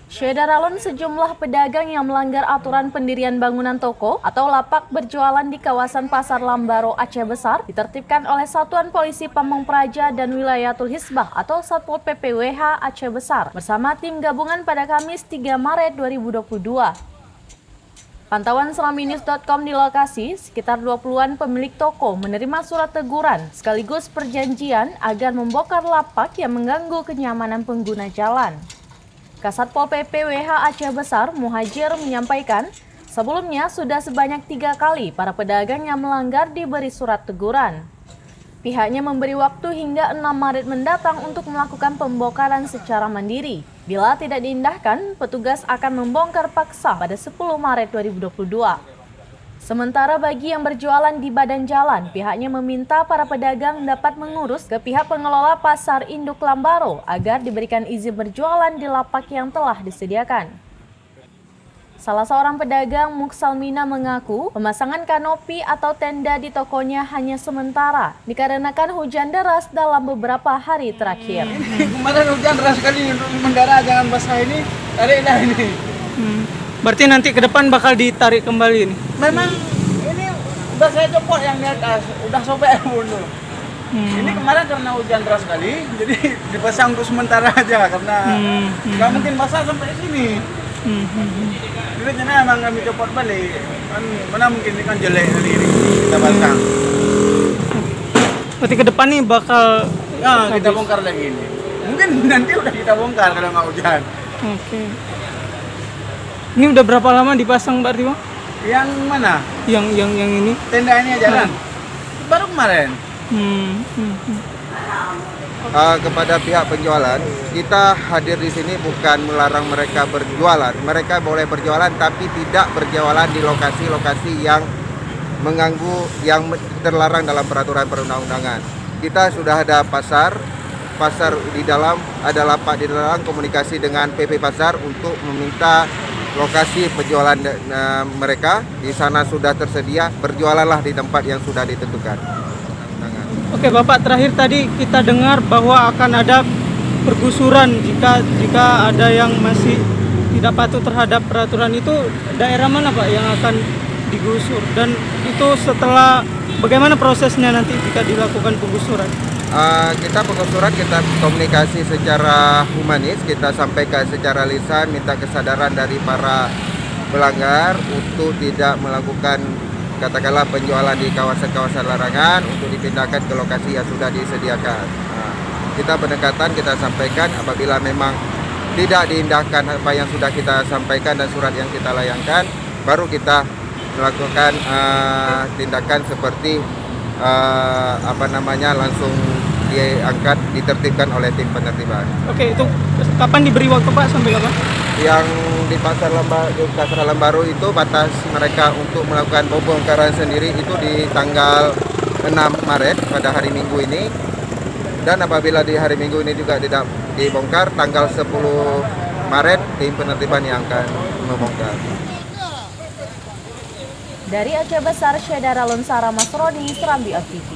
Syederalun sejumlah pedagang yang melanggar aturan pendirian bangunan toko atau lapak berjualan di kawasan Pasar Lambaro, Aceh Besar ditertibkan oleh Satuan Polisi Pamong Praja dan Wilayatul Hisbah atau Satpol PP WH Aceh Besar bersama tim gabungan pada Kamis 3 Maret 2022. Pantauan selaminews.com di lokasi, sekitar 20-an pemilik toko menerima surat teguran sekaligus perjanjian agar membongkar lapak yang mengganggu kenyamanan pengguna jalan. Kasatpol PP WH Aceh Besar Muhajir menyampaikan, sebelumnya sudah sebanyak 3 kali para pedagang yang melanggar diberi surat teguran. Pihaknya memberi waktu hingga 6 Maret mendatang untuk melakukan pembongkaran secara mandiri. Bila tidak diindahkan, petugas akan membongkar paksa pada 10 Maret 2022. Sementara bagi yang berjualan di badan jalan, pihaknya meminta para pedagang dapat mengurus ke pihak pengelola Pasar Induk Lambaro agar diberikan izin berjualan di lapak yang telah disediakan. Salah seorang pedagang Muksalmina mengaku pemasangan kanopi atau tenda di tokonya hanya sementara dikarenakan hujan deras dalam beberapa hari terakhir. Kemarin hujan deras sekali untuk mendarat, jangan basah ini, tariklah ini. Berarti nanti ke depan bakal ditarik kembali ini? Memang ini udah saya copot yang di atas, udah sobek dulu. Ini kemarin karena hujan deras sekali, jadi dipasang untuk sementara aja karena nggak mungkin basah sampai sini. Jadi emang kami copot balik, kan mana mungkin ini kan jelek kali ini kita pasang. Berarti ke depan nih bakal kita bongkar lagi ini. Mungkin nanti udah kita bongkar kalau nggak hujan. Oke. Ini udah berapa lama dipasang berarti Bang? Yang mana? Yang ini? Tenda ini aja kan? Baru kemarin. Kepada pihak penjualan, kita hadir di sini bukan melarang mereka berjualan. Mereka boleh berjualan tapi tidak berjualan di lokasi-lokasi yang mengganggu, yang terlarang dalam peraturan perundang-undangan. Kita sudah ada pasar di dalam, ada lapak di dalam, komunikasi dengan PP Pasar untuk meminta lokasi penjualan mereka. Di sana sudah tersedia, berjualanlah di tempat yang sudah ditentukan. Oke Bapak, terakhir tadi kita dengar bahwa akan ada pergusuran jika ada yang masih tidak patuh terhadap peraturan itu. Daerah mana Pak yang akan digusur? Dan itu setelah bagaimana prosesnya nanti jika dilakukan penggusuran? Kita pengusuran, kita komunikasi secara humanis, kita sampaikan secara lisan, minta kesadaran dari para pelanggar untuk tidak melakukan katakanlah penjualan di kawasan-kawasan larangan, untuk dipindahkan ke lokasi yang sudah disediakan. Kita pendekatan, kita sampaikan apabila memang tidak diindahkan apa yang sudah kita sampaikan dan surat yang kita layangkan, baru kita melakukan tindakan seperti langsung diangkat, ditertibkan oleh tim penertiban. Oke, itu kapan diberi waktu Pak, sampai kapan? Yang di Pasar Lambaro itu batas mereka untuk melakukan pembongkaran sendiri itu di tanggal 6 Maret pada hari Minggu ini. Dan apabila di hari Minggu ini juga tidak dibongkar, tanggal 10 Maret tim penertiban yang akan membongkar. Dari Aceh Besar, Syederalun Sara Masroni, Serambi TV.